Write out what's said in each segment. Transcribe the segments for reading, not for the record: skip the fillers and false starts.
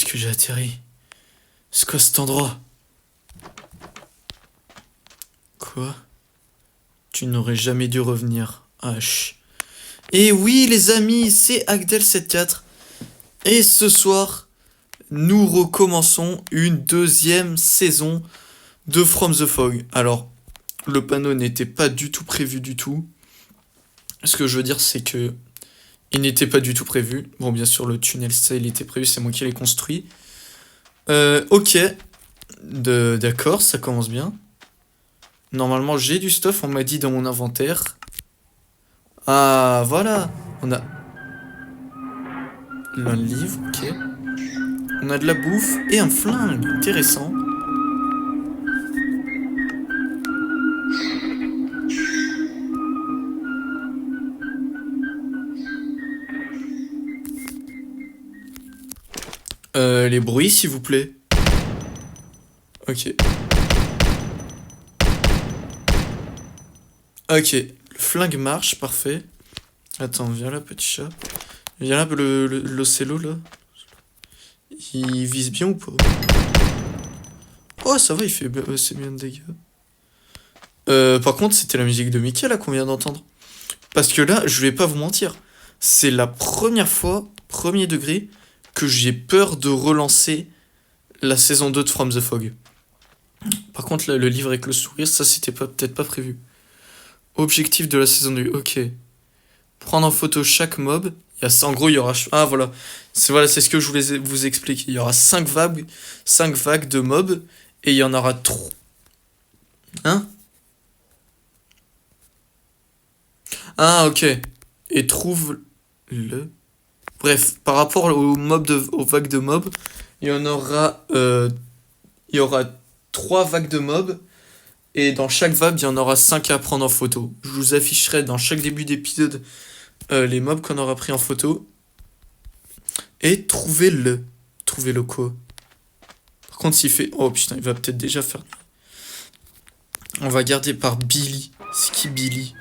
est-ce que j'ai atterri? C'est quoi cet endroit? Quoi? Tu n'aurais jamais dû revenir, H. Et oui, les amis, c'est Agdel74. Et ce soir, nous recommençons une deuxième saison de From the Fog. Alors, le panneau n'était pas du tout prévu du tout. Ce que je veux dire, c'est que il n'était pas du tout prévu. Bon, bien sûr, le tunnel, ça, il était prévu, c'est moi qui l'ai construit. Ok. D'accord, ça commence bien. Normalement, j'ai du stuff, on m'a dit dans mon inventaire. Ah, voilà. On a un livre, ok. On a de la bouffe et un flingue, intéressant. Les bruits, s'il vous plaît. Ok. Ok, le flingue marche, parfait. Attends, viens là, petit chat. Viens là, l'océlo, là. Il vise bien ou pas? Oh, ça va, il fait assez bien de dégâts. Par contre, c'était la musique de Mickey, là, qu'on vient d'entendre. Parce que là, je vais pas vous mentir. C'est la première fois, premier degré, que j'ai peur de relancer la saison 2 de From the Fog. Par contre, là, le livre avec le sourire, ça, c'était peut-être pas prévu. Objectif de la saison 2, ok. Prendre en photo chaque mob. En gros, il y aura... Ah, voilà. C'est ce que je voulais vous expliquer. Il y aura 5 vagues de mobs. Et il y en aura 3. Hein? Ah, ok. Et trouve le... Bref, par rapport aux vagues de mobs, il y en aura... il y aura 3 vagues de mobs. Et dans chaque vague, il y en aura 5 à prendre en photo. Je vous afficherai dans chaque début d'épisode les mobs qu'on aura pris en photo. Et trouvez-le. Trouvez-le quoi? Par contre, s'il fait... Oh putain, il va peut-être déjà faire... On va garder par Billy. C'est qui Billy?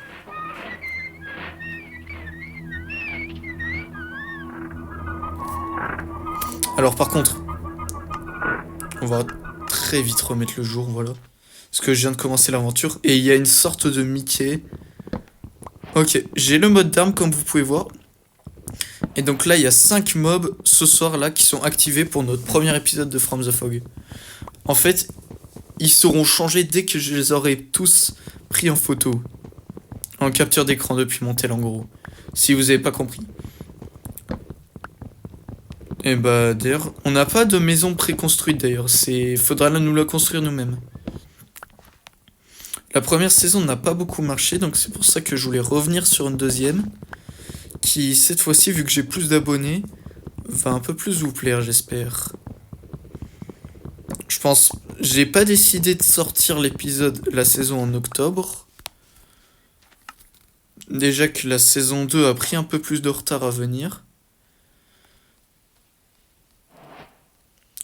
Alors par contre, on va très vite remettre le jour, voilà. Parce que je viens de commencer l'aventure. Et il y a une sorte de Mickey. Ok, j'ai le mode d'arme comme vous pouvez voir. Et donc là, il y a 5 mobs ce soir-là qui sont activés pour notre premier épisode de From the Fog. En fait, ils seront changés dès que je les aurai tous pris en photo. En capture d'écran depuis mon tel en gros. Si vous avez pas compris. Et bah d'ailleurs, on n'a pas de maison préconstruite d'ailleurs. Faudra nous la construire nous-mêmes. La première saison n'a pas beaucoup marché, donc c'est pour ça que je voulais revenir sur une deuxième. Qui, cette fois-ci, vu que j'ai plus d'abonnés, va un peu plus vous plaire, j'espère. Je pense... J'ai pas décidé de sortir la saison en octobre. Déjà que la saison 2 a pris un peu plus de retard à venir.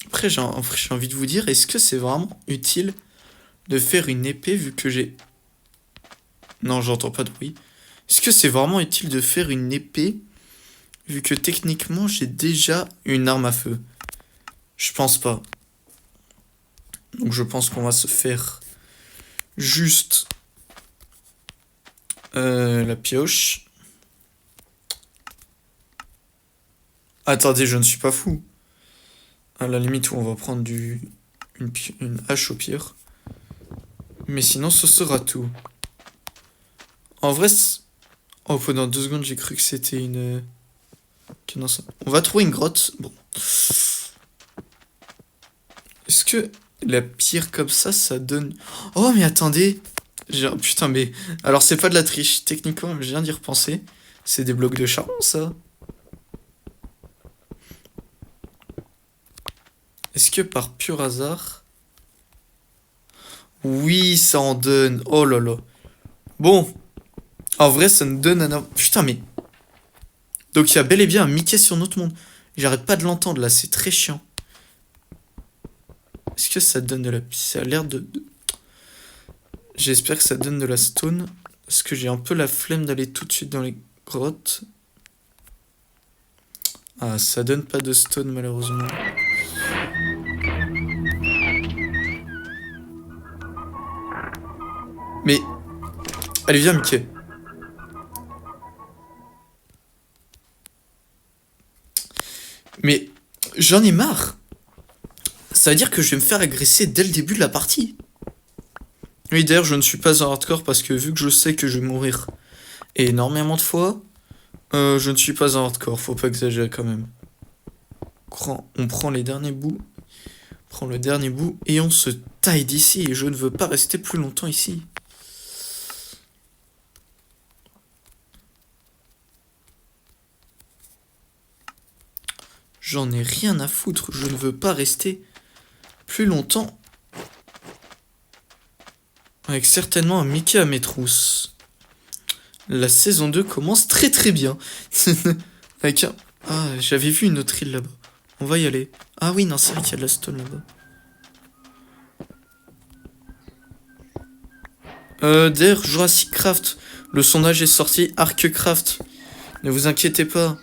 Après, j'ai envie de vous dire, est-ce que c'est vraiment utile de faire une épée vu que j'ai... Non, j'entends pas de bruit. Est-ce que c'est vraiment utile de faire une épée vu que techniquement j'ai déjà une arme à feu? Je pense pas. Donc je pense qu'on va se faire juste la pioche. Attendez, je ne suis pas fou. À la limite où on va prendre une hache au pire. Mais sinon ce sera tout. En vrai, oh, pendant 2 secondes j'ai cru que c'était une... Okay, non, ça... On va trouver une grotte. Bon. Est-ce que la pierre comme ça donne... Oh mais attendez. Putain mais... Alors c'est pas de la triche. Techniquement, je viens d'y repenser. C'est des blocs de charbon ça. Est-ce que par pur hasard... Oui, ça en donne. Oh là là. Bon. En vrai, ça nous donne un... Putain, mais... Donc, il y a bel et bien un Mickey sur notre monde. J'arrête pas de l'entendre, là. C'est très chiant. Est-ce que ça donne de la... Ça a l'air de... J'espère que ça donne de la stone. Parce que j'ai un peu la flemme d'aller tout de suite dans les grottes. Ah, ça donne pas de stone, malheureusement. Mais... Allez, viens, Mickey. Mais... J'en ai marre. Ça veut dire que je vais me faire agresser dès le début de la partie. Oui, d'ailleurs, je ne suis pas en hardcore parce que vu que je sais que je vais mourir énormément de fois, je ne suis pas en hardcore. Faut pas exagérer quand même. On prend les derniers bouts. On prend le dernier bout et on se taille d'ici. Et je ne veux pas rester plus longtemps ici. J'en ai rien à foutre. Je ne veux pas rester plus longtemps avec certainement un Mickey à mes trousses. La saison 2 commence très très bien. Avec un... Ah, j'avais vu une autre île là-bas. On va y aller. Ah oui, non, c'est vrai qu'il y a de la stone là-bas. D'ailleurs, Jurassic Craft. Le sondage est sorti. Arccraft. Ne vous inquiétez pas.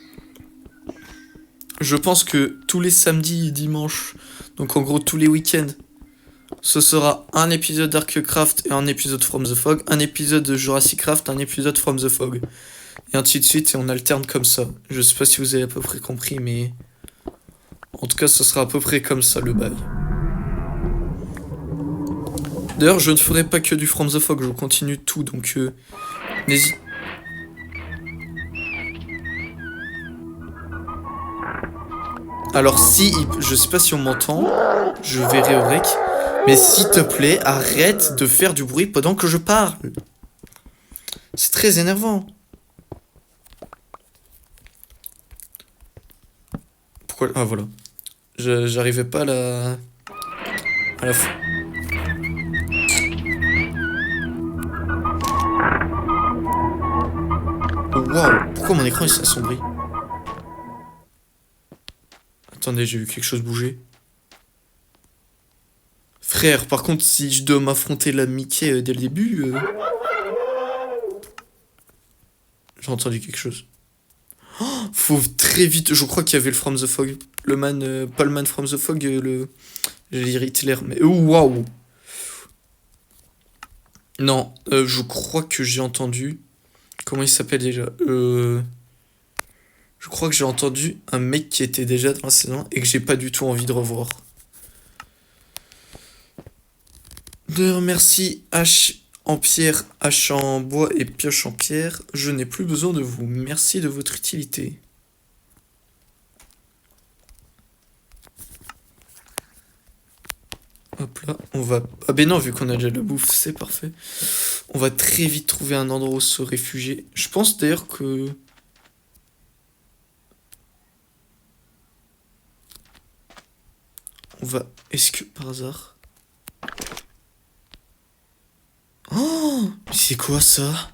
Je pense que tous les samedis et dimanches, donc en gros tous les week-ends, ce sera un épisode d'Arccraft et un épisode From the Fog, un épisode de Jurassic Craft, un épisode From the Fog. Et ainsi de suite, et on alterne comme ça. Je sais pas si vous avez à peu près compris, mais... En tout cas, ce sera à peu près comme ça, le bail. D'ailleurs, je ne ferai pas que du From the Fog, je continue tout, donc... N'hésite... Alors si, je sais pas si on m'entend, je verrai au rec, mais s'il te plaît, arrête de faire du bruit pendant que je parle. C'est très énervant. Pourquoi... Ah voilà. J'arrivais pas à la... Waouh, pourquoi mon écran il s'assombrit? Attendez, j'ai vu quelque chose bouger. Frère, par contre, si je dois m'affronter la Mickey dès le début... J'ai entendu quelque chose. Oh, faut très vite... Je crois qu'il y avait le From the Fog. Le man... pas le man From the Fog, le... J'allais dire Hitler, mais... Oh, waouh. Non, je crois que j'ai entendu... Comment il s'appelle déjà Je crois que j'ai entendu un mec qui était déjà dans la saison et que j'ai pas du tout envie de revoir. Merci H en pierre, H en bois et pioche en pierre. Je n'ai plus besoin de vous. Merci de votre utilité. Hop là, on va... Ah ben non, vu qu'on a déjà de la bouffe, c'est parfait. On va très vite trouver un endroit où se réfugier. Je pense d'ailleurs que... On va... Est-ce que par hasard... Oh, c'est quoi ça?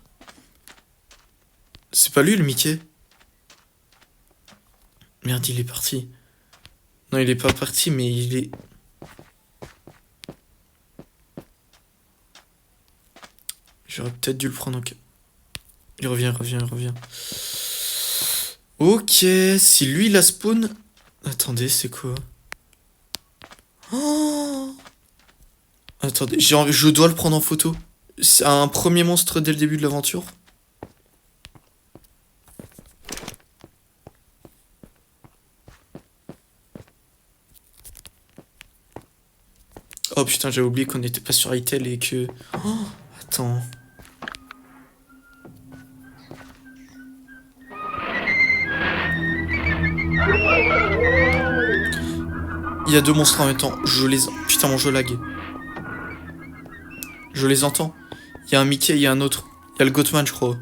C'est pas lui le Mickey? Merde, il est parti. Non, il est pas parti, mais il est... J'aurais peut-être dû le prendre en... Il revient. Ok, si lui il a spawn... Attendez, c'est quoi? Oh, attendez, je dois le prendre en photo. C'est un premier monstre dès le début de l'aventure. Oh putain, j'avais oublié qu'on n'était pas sur Hytale et que... Oh, attends... Il y a deux monstres en même temps. Je les... Putain, mon jeu lag. Je les entends. Il y a un Mickey, il y a un autre. Il y a le Goatman, je crois.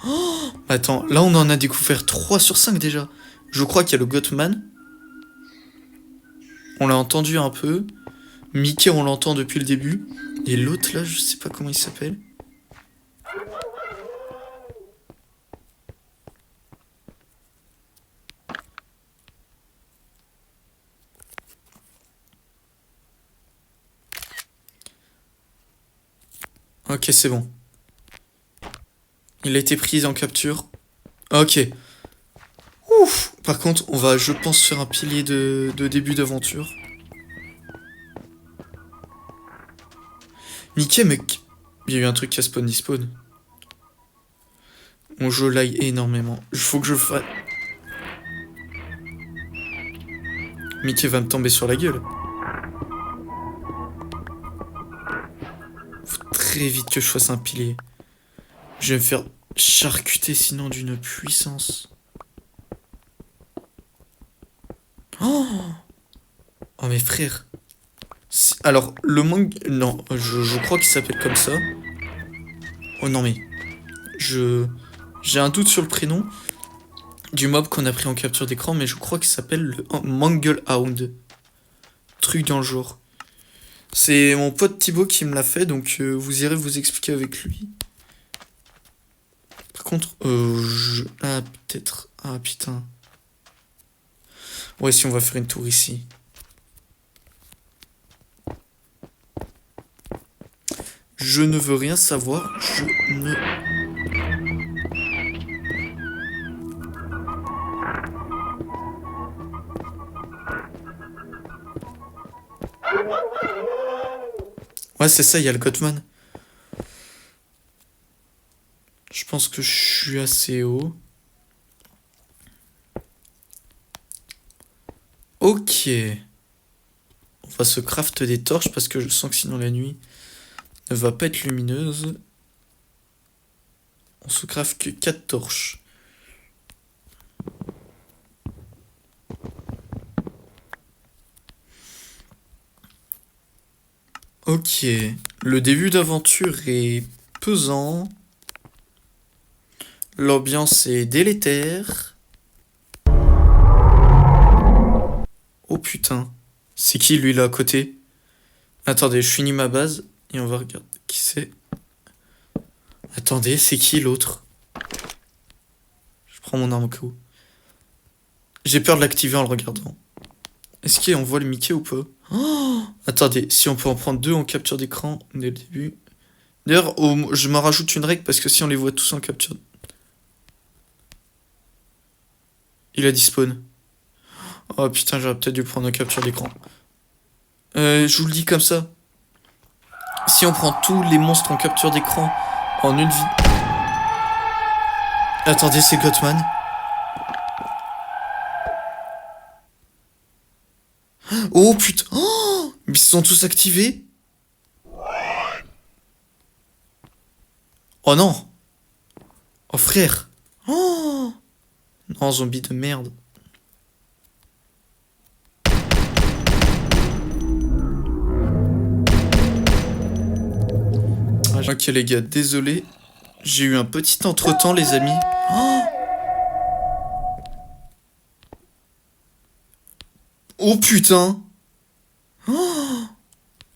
Oh, attends, là on en a découvert 3 sur 5 déjà. Je crois qu'il y a le Goatman. On l'a entendu un peu. Mickey, on l'entend depuis le début. Et l'autre là, je sais pas comment il s'appelle. Ok, c'est bon. Il a été pris en capture. Ok. Ouf. Par contre, on va, je pense, faire un pilier de début d'aventure. Mickey, mec. Il y a eu un truc qui a spawn despawn. Mon jeu lag énormément. Il faut que je fasse... Mickey va me tomber sur la gueule. Faut très vite que je fasse un pilier. Je vais me faire charcuter sinon d'une puissance. Oh, oh mes frères. Alors, le mangue... Non, je crois qu'il s'appelle comme ça. Oh non mais... J'ai un doute sur le prénom du mob qu'on a pris en capture d'écran, mais je crois qu'il s'appelle le Manglehound. Truc dans le genre. C'est mon pote Thibaut qui me l'a fait, donc vous irez vous expliquer avec lui. Par contre, ah, peut-être... Ah, putain. Ouais, si on va faire une tour ici. Je ne veux rien savoir, je ne... Ouais, c'est ça, il y a le Gottman. Je pense que je suis assez haut. Ok. On va se craft des torches parce que je sens que sinon la nuit ne va pas être lumineuse. On se craft que 4 torches. Ok. Le début d'aventure est pesant. L'ambiance est délétère. Oh putain. C'est qui lui là à côté? Attendez, je finis ma base et on va regarder qui c'est. Attendez, c'est qui l'autre? Je prends mon arme au cas où. J'ai peur de l'activer en le regardant. Est-ce qu'on voit le Mickey ou pas? Oh, attendez, si on peut en prendre 2 en capture d'écran dès le début. D'ailleurs, je m'en rajoute une règle parce que si on les voit tous en capture... Il a despawn. Oh putain, j'aurais peut-être dû prendre en capture d'écran. Je vous le dis comme ça. Si on prend tous les monstres en capture d'écran en une vie... Attendez, c'est Gottman. Oh putain. Oh, ils sont tous activés. Oh non. Oh frère. Oh. Non, zombie de merde. Ok les gars, désolé. J'ai eu un petit entretemps les amis. Oh, oh putain. Oh.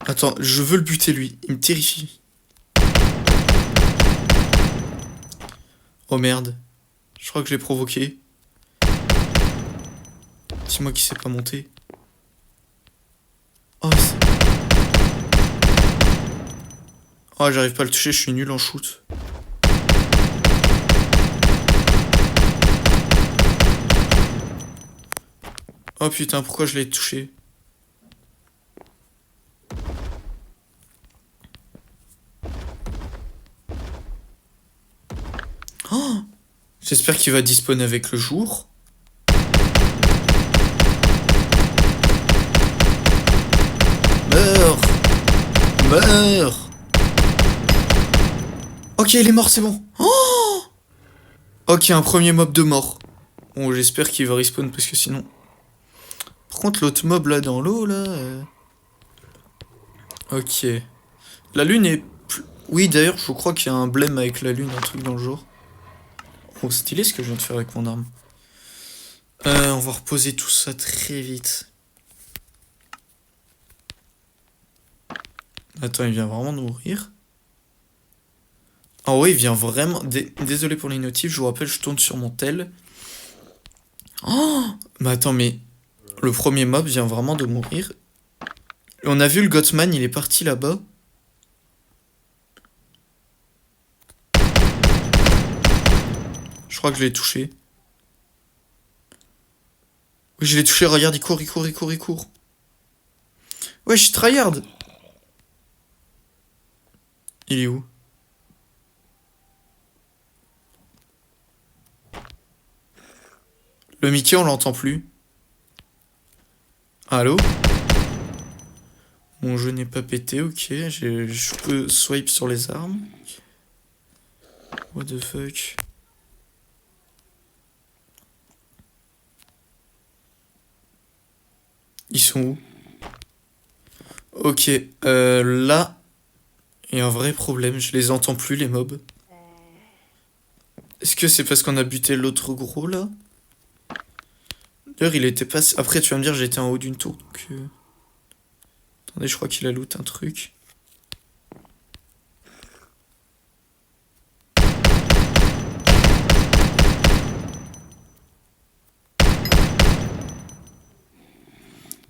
Attends, je veux le buter lui. Il me terrifie. Oh merde. Je crois que je l'ai provoqué. C'est moi qui sais pas monter. Oh, oh j'arrive pas à le toucher, je suis nul en shoot. Oh putain, pourquoi je l'ai touché? Oh, j'espère qu'il va disponible avec le jour. Meurs! Meurs! Ok, il est mort, c'est bon. Oh, ok, un premier mob de mort. Bon, j'espère qu'il va respawn parce que sinon... Par contre, l'autre mob là dans l'eau, là... Ok. La lune est... Oui, d'ailleurs, je crois qu'il y a un blême avec la lune, un truc dans le genre. Oh, stylé ce que je viens de faire avec mon arme. On va reposer tout ça très vite. Attends, il vient vraiment de mourir. Ah ouais, il vient vraiment... Désolé pour les notifs, je vous rappelle, je tourne sur mon tel. Oh, mais attends, mais... Le premier mob vient vraiment de mourir. On a vu le Gottman, il est parti là-bas. Je crois que je l'ai touché. Oui, je l'ai touché, regarde, il court, il court, il court, il court. Ouais, je suis tryhard. Il est où? Le Mickey, on l'entend plus. Allô? Mon jeu n'est pas pété, ok. Je peux swipe sur les armes. What the fuck? Ils sont où? Ok, là, il y a un vrai problème. Je les entends plus, les mobs. Est-ce que c'est parce qu'on a buté l'autre gros, là? D'ailleurs, il était pas... Après, tu vas me dire, j'étais en haut d'une tour, donc... Attendez, je crois qu'il a loot un truc.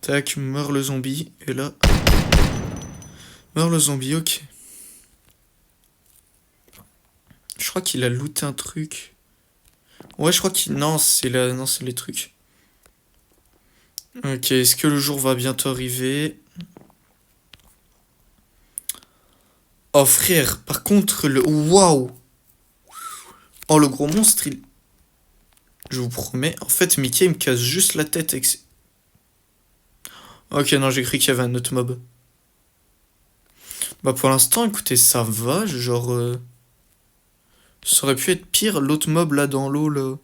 Tac, meurt le zombie, et là... Meurt le zombie, ok. Je crois qu'il a looté un truc. Ouais, je crois qu'il... Non, c'est la... non, c'est les trucs. Ok, est-ce que le jour va bientôt arriver? Oh frère, par contre, le... Waouh! Oh, le gros monstre, il... Je vous promets, en fait, Mickey, il me casse juste la tête avec... Ok, non, j'ai cru qu'il y avait un autre mob. Bah, pour l'instant, écoutez, ça va, genre... Ça aurait pu être pire, l'autre mob, là, dans l'eau, là.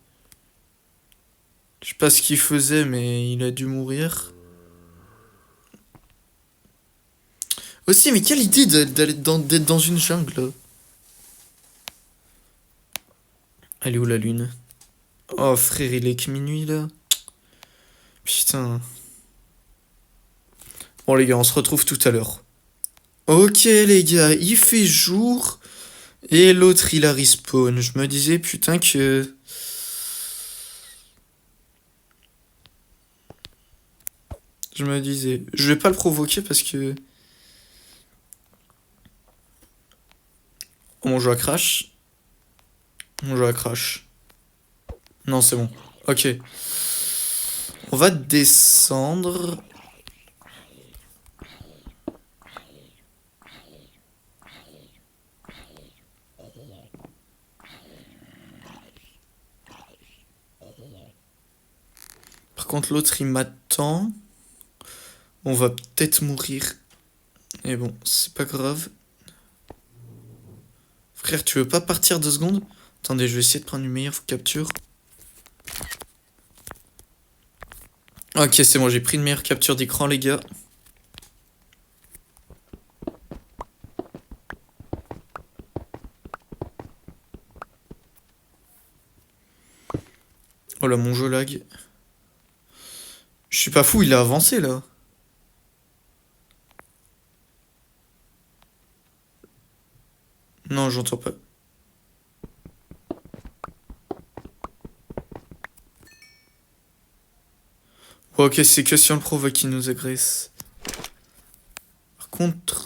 Je sais pas ce qu'il faisait, mais il a dû mourir. Aussi, mais quelle idée d'être dans une jungle, là. Elle est où, la lune? Oh, frère, il est que minuit, là. Putain. Bon, les gars, on se retrouve tout à l'heure. Ok, les gars, il fait jour. Et l'autre, il a respawn. Je me disais, putain, que... Je me disais... Je vais pas le provoquer parce que... Oh, mon jeu a crash. Mon jeu a crash. Non, c'est bon. Ok. On va descendre. Par contre, l'autre, il m'attend. On va peut-être mourir. Mais bon, c'est pas grave. Frère, tu veux pas partir 2 secondes? Attendez, je vais essayer de prendre une meilleure capture. Ok, c'est bon, j'ai pris une meilleure capture d'écran, les gars. Oh là, mon jeu lag. Je suis pas fou, il a avancé, là. Non, j'entends pas. Bon, ok, c'est que si on le provoque qu'il nous agresse. Par contre...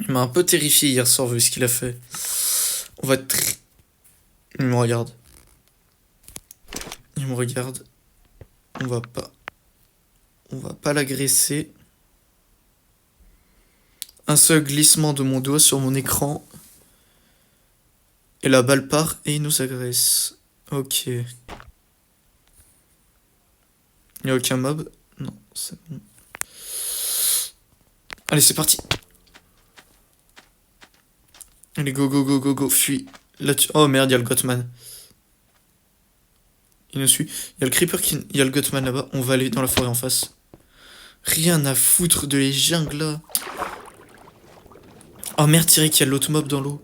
Il m'a un peu terrifié hier soir, vu ce qu'il a fait. On va être... Il me regarde. Il me regarde. On va pas... On va pas l'agresser. Un seul glissement de mon doigt sur mon écran. Et la balle part et il nous agresse. Ok. Il n'y a aucun mob? Non, c'est bon. Allez, c'est parti. Allez, go, go, go, go, go, fuis. Là, oh merde, il y a le Gothman. Il nous suit. Il y a le Creeper qui... Il y a le Gothman là-bas. On va aller dans la forêt en face. Rien à foutre de les jungles là. Oh merde, Thierry, qu'il y a l'autre mob dans l'eau.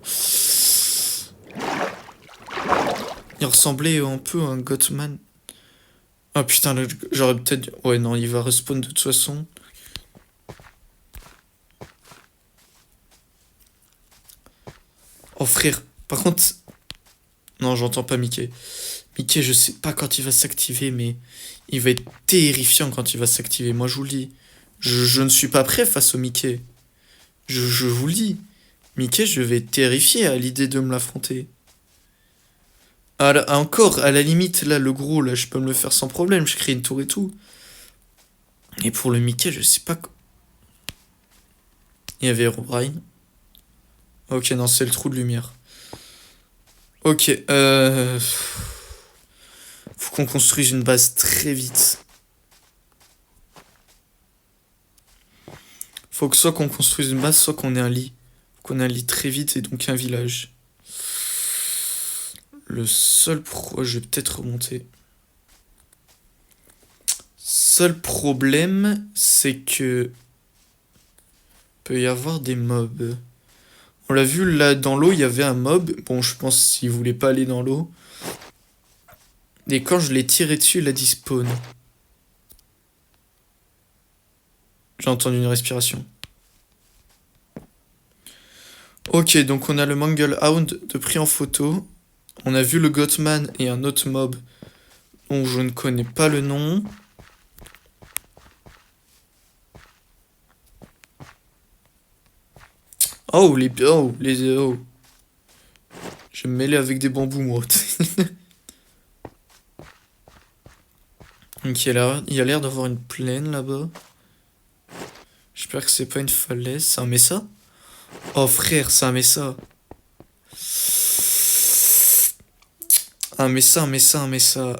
Il ressemblait un peu à un Gothman. Oh putain, j'aurais peut-être... Ouais, non, il va respawn de toute façon. Oh frère, par contre... Non, j'entends pas Mickey. Mickey, je sais pas quand il va s'activer, mais... Il va être terrifiant quand il va s'activer, moi je vous le dis. Je ne suis pas prêt face au Mickey. Je vous le dis. Mickey, je vais être terrifié à l'idée de me l'affronter. Encore, à la limite, là, le gros, là, je peux me le faire sans problème. Je crée une tour et tout. Et pour le Mickey, je sais pas... Il y avait Herobrine. Ok, non, c'est le trou de lumière. Ok, Faut qu'on construise une base très vite. Faut que soit qu'on construise une base, soit qu'on ait un lit. Faut qu'on ait un lit très vite et donc un village. Le seul je vais peut-être remonter. Seul problème, c'est que peut y avoir des mobs. On l'a vu là dans l'eau, il y avait un mob. Bon, je pense qu'il voulait pas aller dans l'eau. Et quand je l'ai tiré dessus, il a dit spawn. J'ai entendu une respiration. Ok, donc on a le Manglehound de pris en photo. On a vu le Gothman et un autre mob dont je ne connais pas le nom. Oh, oh. Je vais me mêler avec des bambous, moi. Ok, là, il y a l'air d'avoir une plaine là-bas. J'espère que c'est pas une falaise. C'est un mesa? Oh frère, c'est un mesa. Un mesa.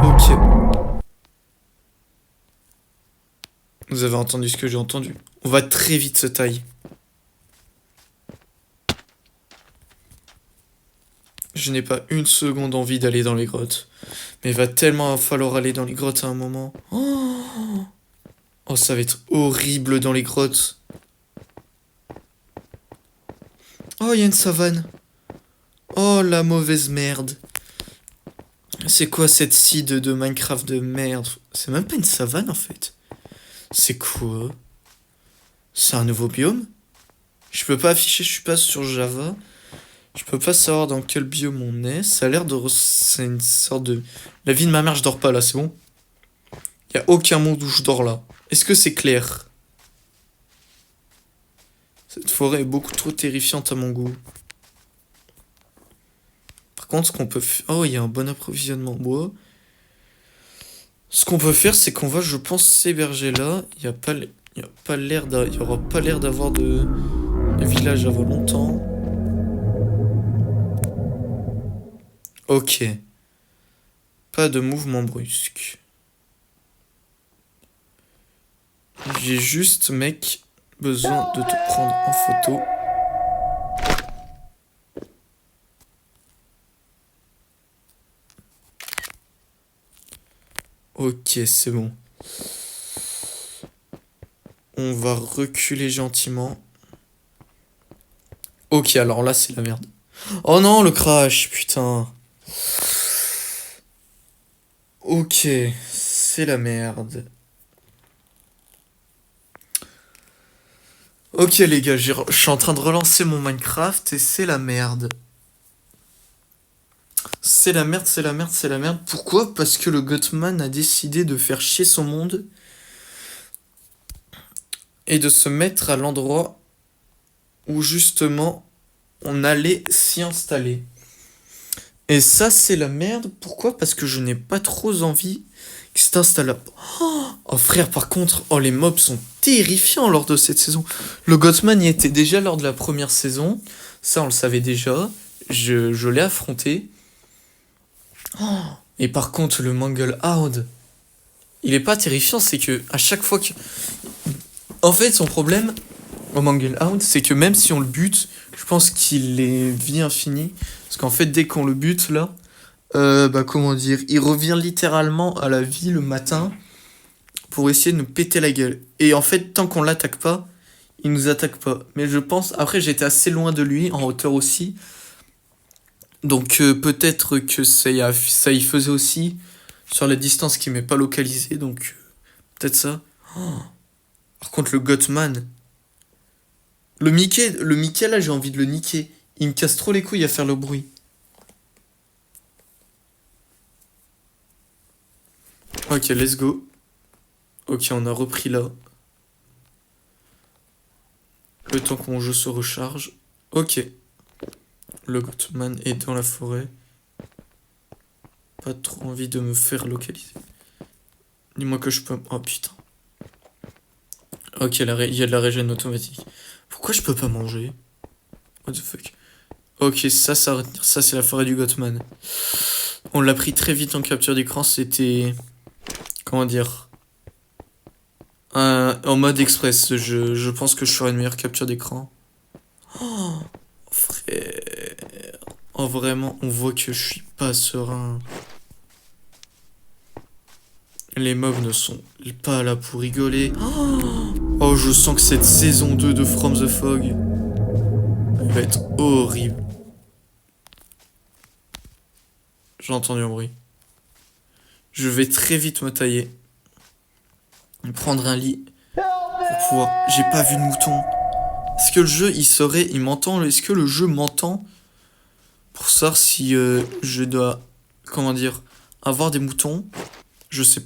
Ok. Vous avez entendu ce que j'ai entendu. On va très vite se tailler. Je n'ai pas une seconde envie d'aller dans les grottes. Mais il va tellement falloir aller dans les grottes à un moment. Oh, ça va être horrible dans les grottes. Oh, il y a une savane. Oh, la mauvaise merde. C'est quoi cette seed de Minecraft de merde? C'est même pas une savane en fait. C'est quoi? C'est un nouveau biome? Je peux pas afficher, je suis pas sur Java. Je peux pas savoir dans quel biome on est. Ça a l'air de... C'est une sorte de... La vie de ma mère, je dors pas là, c'est bon? Y a aucun monde où je dors là. Est-ce que c'est clair? Cette forêt est beaucoup trop terrifiante à mon goût. Par contre, ce qu'on peut faire... Oh, il y a un bon approvisionnement en bois. Ce qu'on peut faire, c'est qu'on va, je pense, s'héberger là. Il y a pas l'air il y aura pas l'air d'avoir de village avant longtemps. Ok. Pas de mouvement brusque. J'ai juste, mec, besoin de te prendre en photo. Ok, c'est bon. On va reculer gentiment. Ok, alors là, c'est la merde. Oh non, le crash, putain. Ok, c'est la merde. Ok les gars, je suis en train de relancer mon Minecraft et c'est la merde. C'est la merde. Pourquoi? Parce que le Gothman a décidé de faire chier son monde et de se mettre à l'endroit où justement on allait s'y installer. Et ça, c'est la merde. Pourquoi? Parce que je n'ai pas trop envie que c'est installable. Oh frère, par contre, oh les mobs sont terrifiants lors de cette saison. Le Gothman y était déjà lors de la première saison. Ça, on le savait déjà. Je l'ai affronté. Et par contre, le Manglehound, il est pas terrifiant. C'est que à chaque fois que... En fait, son problème au Manglehound, c'est que même si on le bute, je pense qu'il est vie infinie. Parce qu'en fait, dès qu'on le bute, là... comment dire, il revient littéralement à la vie le matin pour essayer de nous péter la gueule. Et en fait, tant qu'on l'attaque pas, il nous attaque pas. Mais je pense, après j'étais assez loin de lui, en hauteur aussi. Donc peut-être que ça y faisait aussi sur la distance qui m'est pas localisée. Donc peut-être ça. Par contre le Gothman. Le Mickey là j'ai envie de le niquer. Il me casse trop les couilles à faire le bruit. Ok, let's go. Ok, on a repris là. Le temps que mon jeu se recharge. Ok. Le Gothman est dans la forêt. Pas trop envie de me faire localiser. Dis-moi que je peux... Oh putain. Ok, il y a de la régène automatique. Pourquoi je peux pas manger? What the fuck? Ok, ça à retenir. Ça, c'est la forêt du Gothman. On l'a pris très vite en capture d'écran, c'était... Comment dire? En mode express, je pense que je ferai une meilleure capture d'écran. Oh, frère... Oh, vraiment, on voit que je suis pas serein. Les mobs ne sont pas là pour rigoler. Oh, je sens que cette saison 2 de From the Fog elle va être horrible. J'ai entendu un bruit. Je vais très vite me tailler. Prendre un lit pour pouvoir... J'ai pas vu de mouton. Est-ce que le jeu, il m'entend? Est-ce que le jeu m'entend pour savoir si je dois, comment dire, avoir des moutons? Je sais.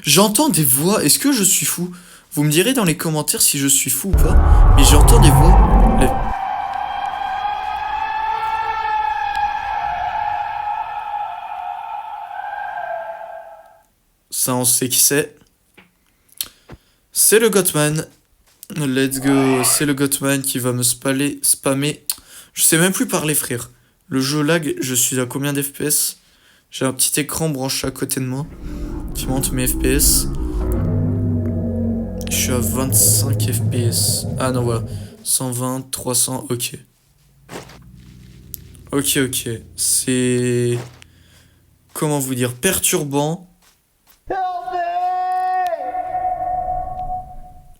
J'entends des voix. Est-ce que je suis fou? Vous me direz dans les commentaires si je suis fou ou pas. Mais j'entends des voix. Ça, on sait qui c'est. C'est le Gothman. Let's go. C'est le Gothman qui va me spammer. Je sais même plus parler, frère. Le jeu lag, je suis à combien d'FPS? J'ai un petit écran branché à côté de moi qui montre mes FPS. Je suis à 25 FPS. Ah non, voilà. 120, 300, ok. Ok, ok. C'est... Comment vous dire? Perturbant.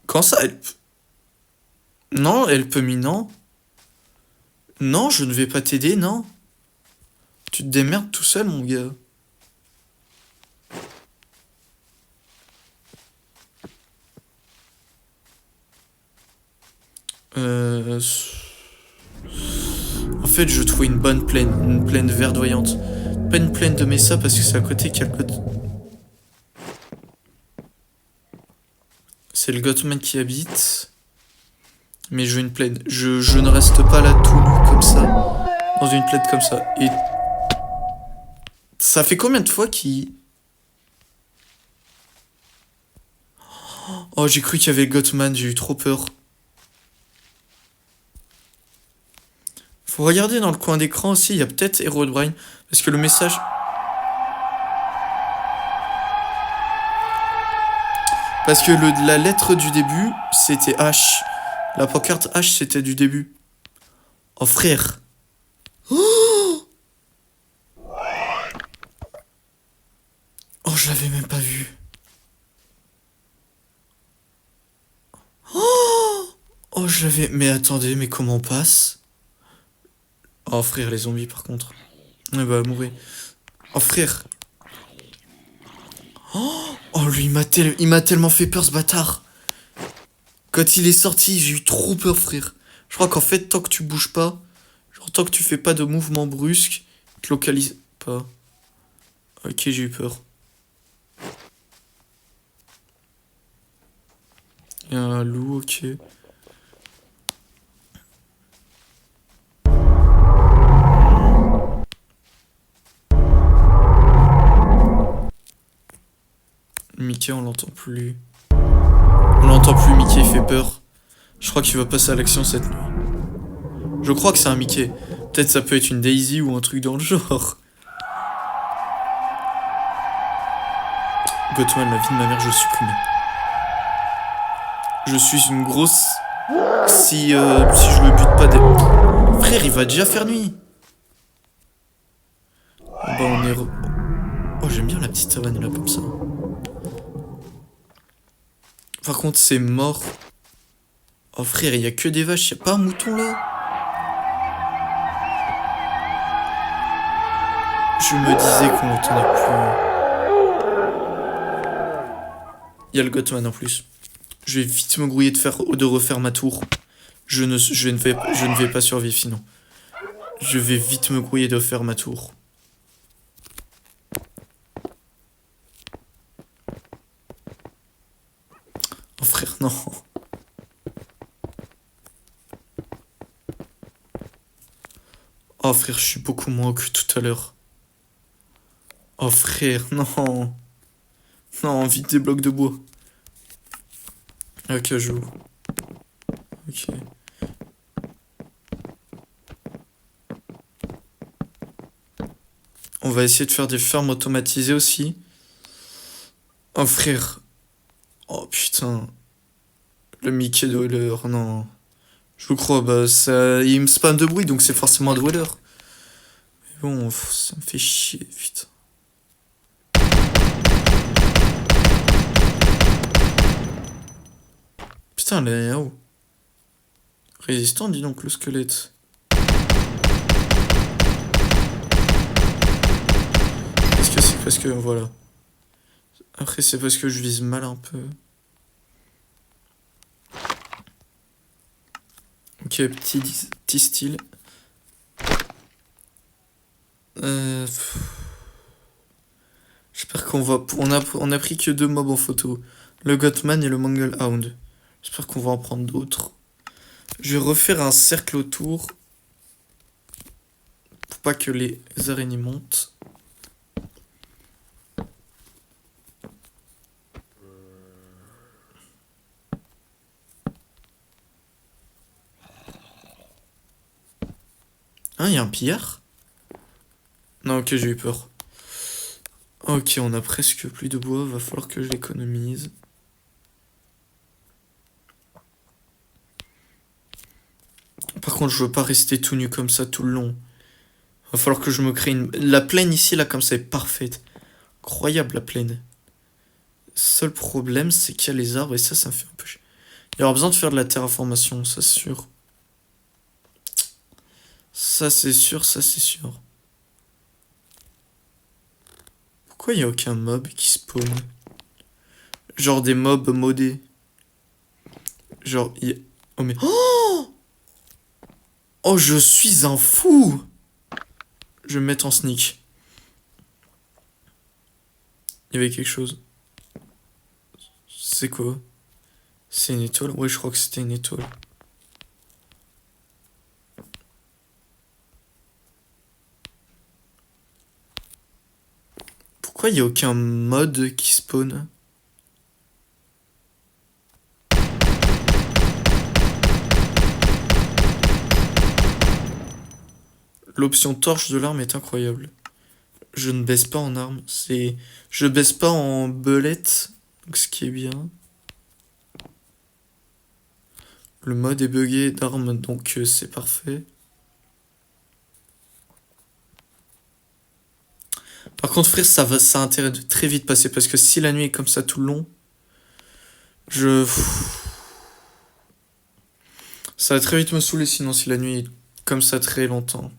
Quand ça, elle... Non, elle peut non. Non, je ne vais pas t'aider, non. Tu te démerdes tout seul, mon gars. En fait, je trouve une bonne plaine. Une plaine verdoyante. Pas une plaine de Mesa parce que c'est à côté qu'il y a le côté... C'est le Gothman qui habite. Mais je veux une plaine. Je ne reste pas là tout nu comme ça. Dans une plaine comme ça. Et... Ça fait combien de fois qu'il... Oh, j'ai cru qu'il y avait Gothman, j'ai eu trop peur. Faut regarder dans le coin d'écran aussi, il y a peut-être Herobrine. Parce que le message... Parce que la lettre du début, c'était H. La pancarte H, c'était du début. Oh, frère. Oh, oh, je l'avais même pas vu. Oh, je l'avais... Mais attendez, mais comment on passe? Oh, frère, les zombies, par contre. Eh bah, mourir. Oh, frère. Oh, lui, il m'a tellement fait peur, ce bâtard. Quand il est sorti, j'ai eu trop peur, frère. Je crois qu'en fait, tant que tu bouges pas, genre tant que tu fais pas de mouvement brusque, tu te localises pas. Ok, j'ai eu peur. Il y a un loup, ok. Mickey, on l'entend plus. On l'entend plus, Mickey, il fait peur. Je crois qu'il va passer à l'action cette nuit. Je crois que c'est un Mickey. Peut-être ça peut être une Daisy ou un truc dans le genre. Gothman, la vie de ma mère, je supprime. Je suis une grosse... Si je le bute pas des... Frère, il va déjà faire nuit. Oh, bah on est... Oh, j'aime bien la petite savane là, comme ça. Par contre, c'est mort. Oh frère, il y a que des vaches, il y a pas un mouton là? Je me disais qu'on l'entendait plus. Il y a le Gothman en plus. Je vais vite me grouiller de refaire ma tour. Je ne vais pas survivre sinon. Je vais vite me grouiller de faire ma tour. Oh frère, non. Oh frère, je suis beaucoup moins haut que tout à l'heure. Oh frère, non. Non, vite des blocs de bois. Ok, je joue. Ok. On va essayer de faire des fermes automatisées aussi. Oh frère. Oh putain. Le Mickey Dweller, non. Je vous crois, bah ça. Il me spam de bruit donc c'est forcément un Dweller. Mais bon, ça me fait chier, putain. Putain, là, oh. Résistant, dis donc, le squelette. Est-ce que c'est parce que. Voilà. Après, c'est parce que je vise mal un peu. Ok, petit style. J'espère qu'on va. On a pris que 2 mobs en photo. Le Gothman et le Mongol Hound. J'espère qu'on va en prendre d'autres. Je vais refaire un cercle autour. Pour pas que les araignées montent. Hein, il y a un pillard? Non, ok, j'ai eu peur. Ok, on a presque plus de bois. Va falloir que je l'économise. Par contre, je veux pas rester tout nu comme ça tout le long. Va falloir que je me crée une... La plaine ici, là, comme ça, est parfaite. Incroyable, la plaine. Seul problème, c'est qu'il y a les arbres et ça me fait un peu chier. Il y aura besoin de faire de la terraformation, ça c'est sûr. Ça c'est sûr, ça c'est sûr. Pourquoi il n'y a aucun mob qui spawn? Genre des mobs modés. Genre, il y a... Oh mais... Oh, je suis un fou! Je vais me mettre en sneak. Il y avait quelque chose. C'est quoi? C'est une étoile? Ouais, je crois que c'était une étoile. Pourquoi il n'y a aucun mode qui spawn? L'option torche de l'arme est incroyable. Je ne baisse pas en arme. Je baisse pas en belette. Donc ce qui est bien. Le mode est buggé d'armes, donc c'est parfait. Par contre, frère, ça a intérêt de très vite passer. Parce que si la nuit est comme ça tout le long, ça va très vite me saouler sinon si la nuit est comme ça très longtemps.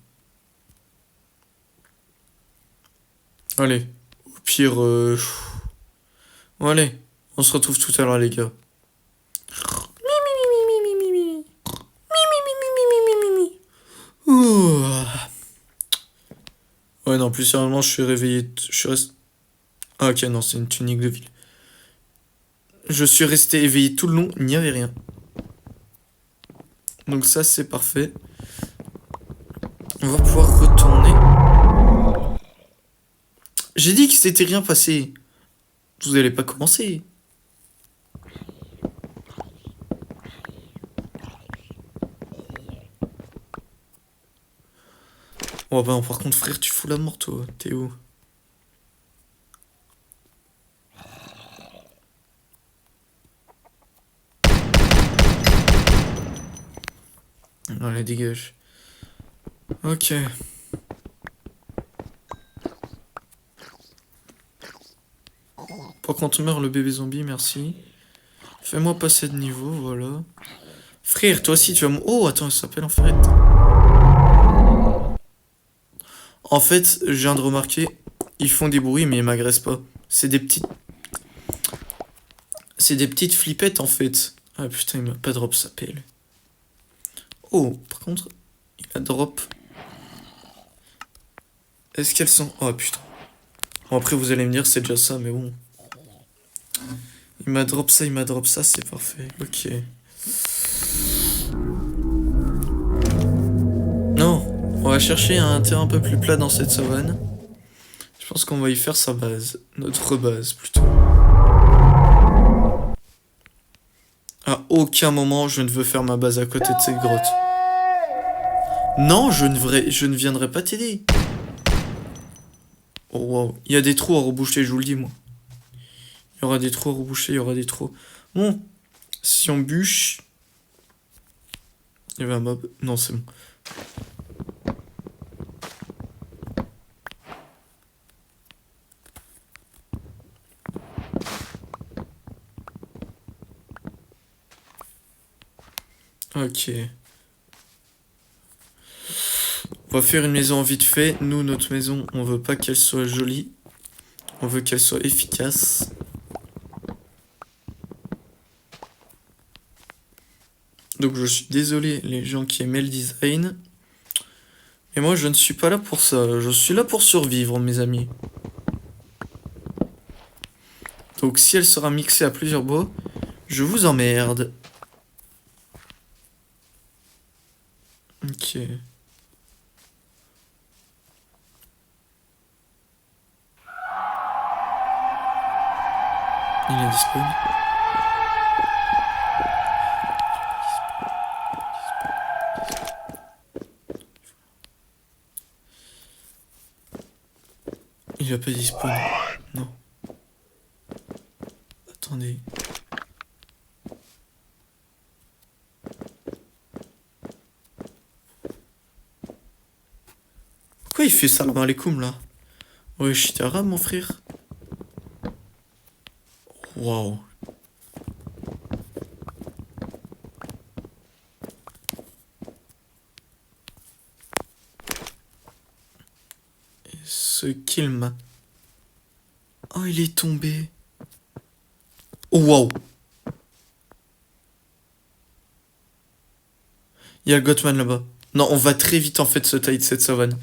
Allez, au pire... Bon, allez, on se retrouve tout à l'heure les gars. Ouh. Ouais, non, plus sérieusement, je suis réveillé. Ah, ok, non, c'est une tunique de ville. Je suis resté éveillé tout le long, il n'y avait rien. Donc ça, c'est parfait. On va pouvoir retourner. J'ai dit que c'était rien passé. Vous allez pas commencer. Oh bah, par contre, frère, tu fous la mort, toi. T'es où? Allez, dégage. Ok. Pour qu'on te meure le bébé zombie, merci. Fais-moi passer de niveau, voilà. Frère, toi aussi, tu vas... Oh, attends, ça s'appelle en fait. En fait, je viens de remarquer, ils font des bruits, mais ils m'agressent pas. C'est des petites... C'est des petites flippettes, en fait. Ah putain, il m'a pas drop sa pelle. Oh, par contre, il a drop. Est-ce qu'elles sont... Oh putain. Bon, après, vous allez me dire, c'est déjà ça, mais bon. Il m'a drop ça, c'est parfait. Ok. Non, on va chercher un terrain un peu plus plat dans cette savane. Je pense qu'on va y faire sa base. Notre base, plutôt. À aucun moment, je ne veux faire ma base à côté de cette grotte. Non, je ne viendrai pas t'aider. Oh wow, il y a des trous à reboucher, je vous le dis moi. Il y aura des trous à reboucher, il y aura des trous. Bon, si on bûche... Il y avait un mob. Non, c'est bon. Ok. On va faire une maison vite fait. Nous, notre maison, on veut pas qu'elle soit jolie. On veut qu'elle soit efficace. Donc je suis désolé les gens qui aimaient le design. Et moi je ne suis pas là pour ça. Je suis là pour survivre mes amis. Donc si elle sera mixée à plusieurs bois, je vous emmerde. Ok. Il est disponible. Il va pas disponible. Non. Attendez. Pourquoi il fait salam alaikum là? Ouais, je suis arabe mon frère. Waouh. Ce kill m'a... Oh, il est tombé. Oh, waouh. Il y a le Gothman là-bas. Non, on va très vite en fait se tailler de cette savane.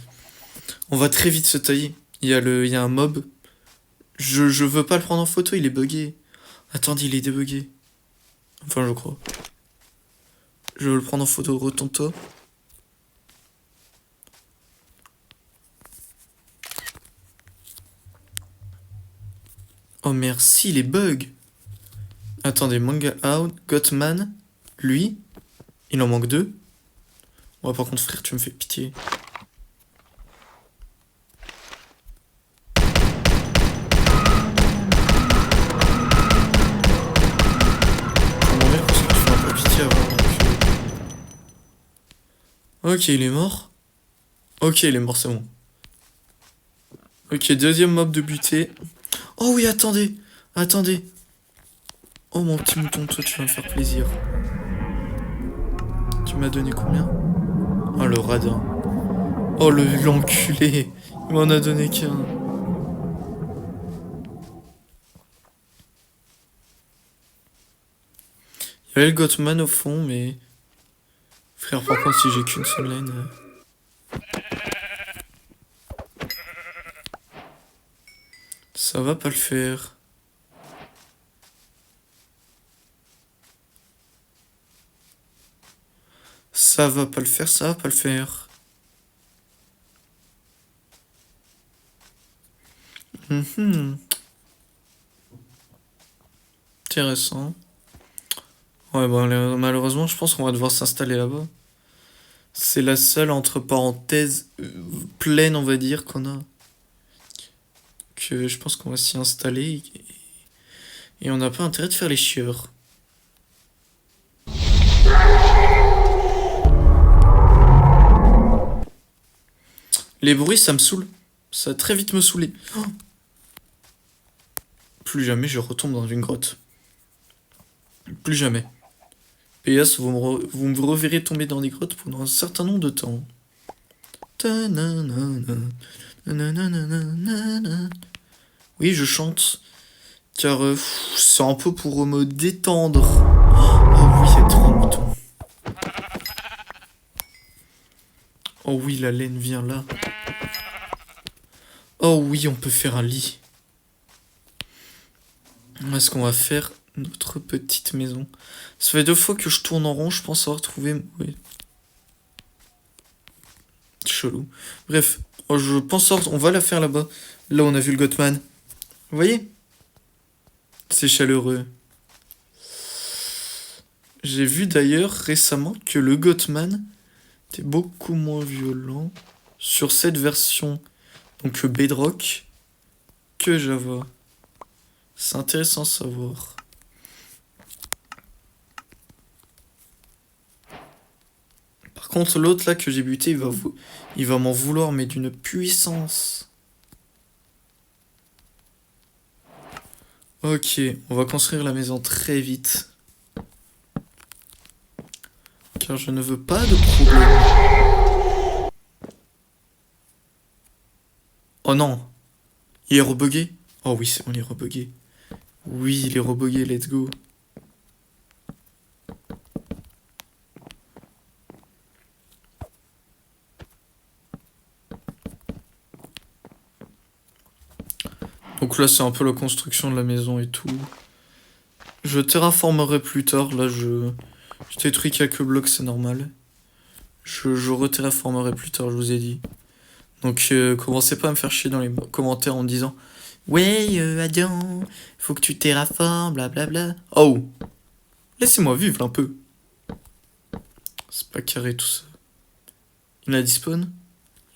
On va très vite se tailler. Il y a un mob. Je veux pas le prendre en photo, il est bugué. Attendez, il est débugué. Enfin, je crois. Je veux le prendre en photo, retourne-toi. Oh merci, les bugs. Attendez, Manga Out, Gothman, lui, il en manque deux. Ouais, par contre, frère, tu me fais pitié. Parce que tu fais un peu pitié avant. Ok, il est mort. Ok, il est mort, c'est bon. Ok, deuxième mob de buté. Oh oui, attendez. Attendez. Oh mon petit mouton, toi tu vas me faire plaisir. Tu m'as donné combien? Oh le radin. Oh l'enculé. Il m'en a donné qu'un. Il y avait le Gothman au fond, mais... Frère, par contre, si j'ai qu'une seule laine... Ça va pas le faire. Ça va pas le faire, ça va pas le faire. Intéressant. Ouais, bon, malheureusement, je pense qu'on va devoir s'installer là-bas. C'est la seule, entre parenthèses, plaine, on va dire, qu'on a. Que je pense qu'on va s'y installer. Et on n'a pas intérêt de faire les chieurs. Les bruits, ça me saoule. Ça a très vite me saouler. Oh, plus jamais je retombe dans une grotte. Plus jamais. PS, vous me reverrez tomber dans des grottes pendant un certain nombre de temps. Oui, je chante. Car c'est un peu pour me détendre. Oh oui, il y a trop de moutons. Oh oui, la laine vient là. Oh oui, on peut faire un lit. Est-ce qu'on va faire notre petite maison? Ça fait 2 fois que je tourne en rond, je pense avoir trouvé... Oui. Chelou. Bref, je pense on va la faire là-bas. Là, on a vu le Gothman. Vous voyez? C'est chaleureux. J'ai vu d'ailleurs récemment que le Gothman était beaucoup moins violent sur cette version. Donc Bedrock. que Java. C'est intéressant à savoir. Par contre, l'autre là que j'ai buté, il va m'en vouloir, mais d'une puissance. Ok, on va construire la maison très vite. Car je ne veux pas de problème. Oh non. Il est rebugué. Oh oui, c'est bon, il est rebugué. Oui, il est rebugué, let's go. Donc là, c'est un peu la construction de la maison et tout. Je terraformerai plus tard. Là, je détruis quelques blocs, c'est normal. Je re-terraformerai plus tard, je vous ai dit. Donc, commencez pas à me faire chier dans les commentaires en me disant ouais, Adian, faut que tu terraformes, blablabla. Oh, laissez-moi vivre un peu. C'est pas carré tout ça. Il a dispawn?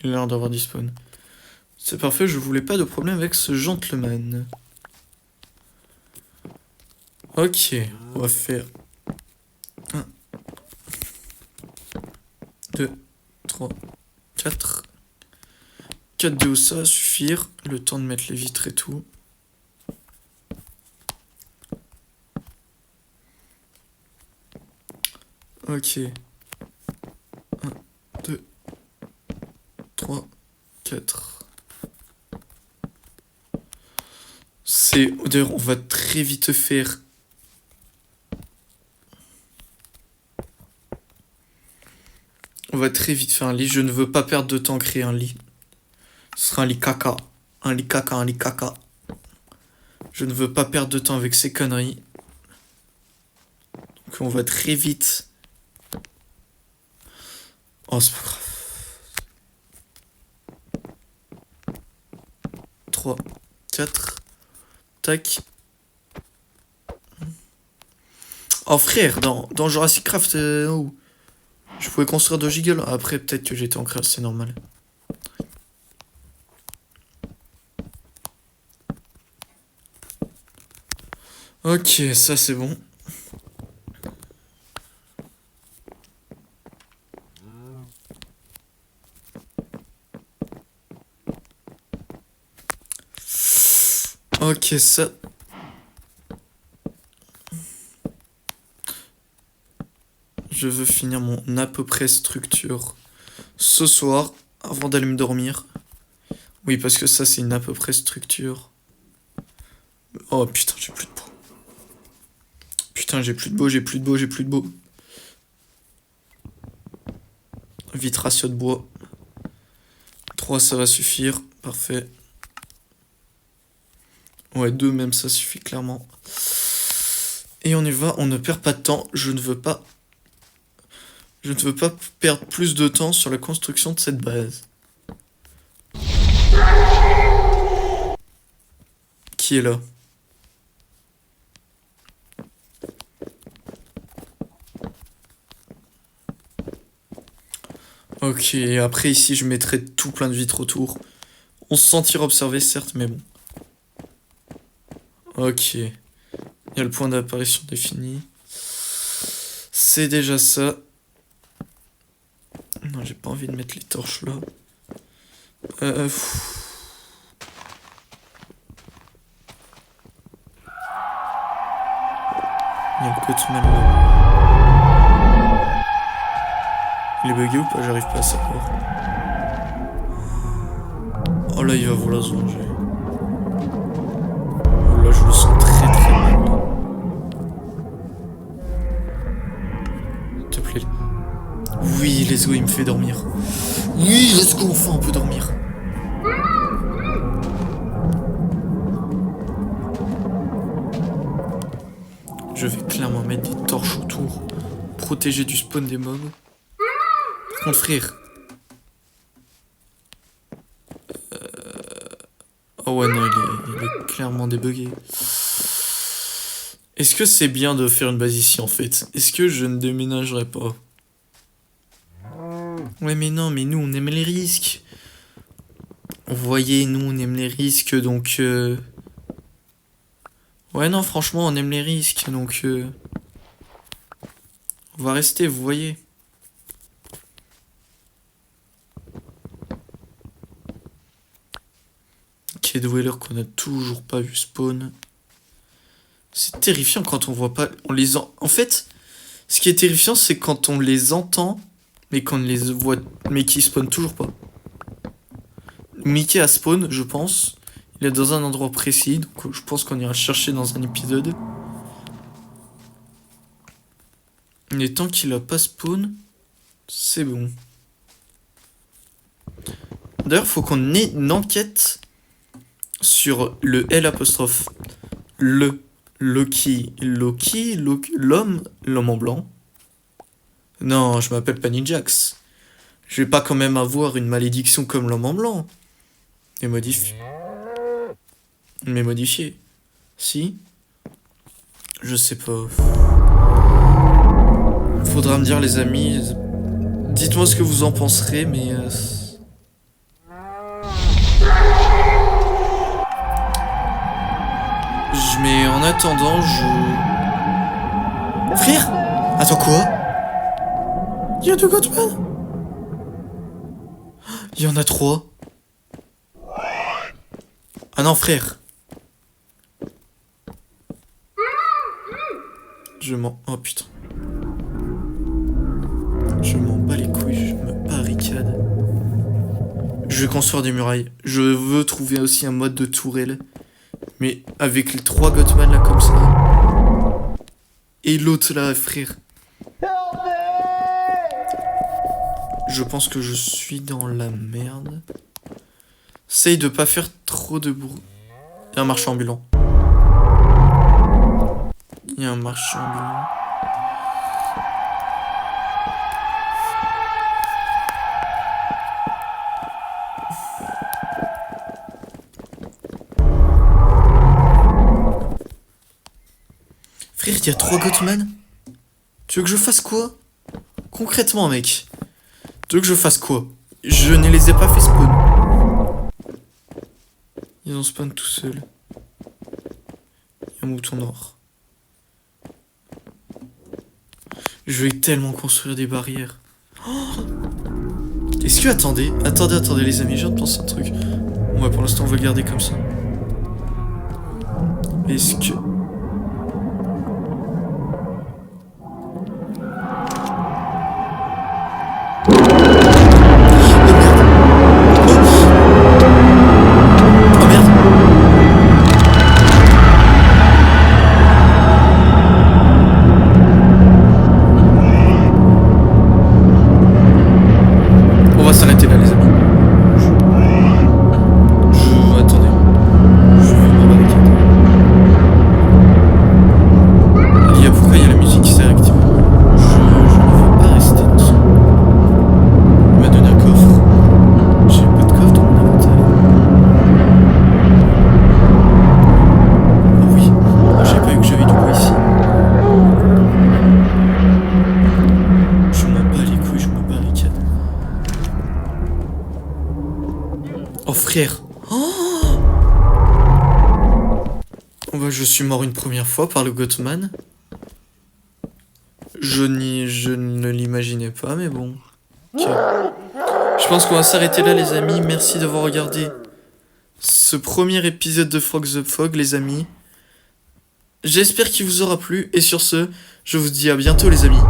Il a l'air d'avoir dispawn. C'est parfait, je voulais pas de problème avec ce gentleman. Ok, on va faire 1, 2, 3, 4. 4 déos, ça va suffire. Le temps de mettre les vitres et tout. Ok. 1, 2, 3, 4. D'ailleurs, on va très vite faire. On va très vite faire un lit. Je ne veux pas perdre de temps à créer un lit. Ce sera un lit caca. Un lit caca, un lit caca. Je ne veux pas perdre de temps avec ces conneries. Donc on va très vite. Oh, c'est pas grave. 3, 4. Tac. Oh frère, dans Jurassic Craft, oh, je pouvais construire 2 gigas. Après, peut-être que j'étais en créa, c'est normal. Ok, ça c'est bon. Ok, ça. Je veux finir mon à peu près structure ce soir avant d'aller me dormir. Oui, parce que ça c'est une à peu près structure. Oh putain, j'ai plus de peau. Putain, j'ai plus de beau, j'ai plus de beau, j'ai plus de beau. Vite ratio de bois. 3, ça va suffire. Parfait. Ouais, 2 même, ça suffit clairement. Et on y va, on ne perd pas de temps. Je ne veux pas perdre plus de temps sur la construction de cette base. Qui est là? Ok, après ici je mettrai tout plein de vitres autour. On se sentira observé certes, mais bon. Ok. Il y a le point d'apparition défini. C'est déjà ça. Non, j'ai pas envie de mettre les torches là. Il y a le Cotman là. Il est bugué ou pas? J'arrive pas à savoir. Oh là, il va vouloir se venger. Oh là, je le sens très très mal. S'il te plaît. Oui, let's go, il me fait dormir. Oui, let's go, enfin on peut dormir. Je vais clairement mettre des torches autour. Protéger du spawn des mobs. Par contre, frère. Oh ouais, non, il est clairement débugué. Est-ce que c'est bien de faire une base ici, en fait? Est-ce que je ne déménagerai pas? Ouais, mais non, mais nous, on aime les risques. Vous voyez, nous, on aime les risques, donc... Ouais, non, franchement, on aime les risques, donc... On va rester, vous voyez. Cave Dweller qu'on a toujours pas vu spawn. C'est terrifiant quand on voit pas... En fait, ce qui est terrifiant, c'est quand on les entend, mais qu'on les voit... Mais qui spawnent toujours pas. Mickey a spawn, je pense. Il est dans un endroit précis, donc je pense qu'on ira le chercher dans un épisode. Mais tant qu'il a pas spawn, c'est bon. D'ailleurs, faut qu'on ait une enquête sur le L apostrophe. Loki, l'homme en blanc. Non, je m'appelle pas Ninjax. Je vais pas quand même avoir une malédiction comme l'homme en blanc. Mais modifié. Si? Je sais pas. Faudra me dire, les amis. Dites-moi ce que vous en penserez, mais... Mais en attendant, Frère! Attends, quoi? Il y a 2 Gothman? Il y en a 3. Ah non, frère. Oh putain. Je m'en bats les couilles, je me barricade. Je vais construire des murailles. Je veux trouver aussi un mode de tourelle. Mais avec les 3 Gothman là comme ça. Et l'autre là, frère. Je pense que je suis dans la merde. Essaye de pas faire trop de bruit. Il y a un marchand ambulant. Il y a un marchand ambulant. Frère, il y a 3 Gothman. Tu veux que je fasse quoi? Concrètement, mec. Tu veux que je fasse quoi? Je ne les ai pas fait spawn. Ils ont spawn tout seuls. Il y a un mouton noir. Je vais tellement construire des barrières. Oh, est-ce que... Attendez, les amis, je viens de penser un truc. Ouais, pour l'instant, on va le garder comme ça. Est-ce que... S'arrêter là, les amis. Attendez. Je vais me barricader. Pourquoi il y a la musique qui s'est réactivée? Je ne veux pas rester dans ce... Il m'a donné un coffre. J'ai pas de coffre dans mon inventaire. Ah oui. J'ai pas eu que j'avais du bois ici. Je m'en bats les couilles, je me barricade. Oh frère. Oh bah, je suis mort une première fois par le Gothman. Je ne l'imaginais pas, mais bon. Okay. Je pense qu'on va s'arrêter là, les amis. Merci d'avoir regardé ce premier épisode de Frog the Fog, les amis. J'espère qu'il vous aura plu. Et sur ce, je vous dis à bientôt, les amis.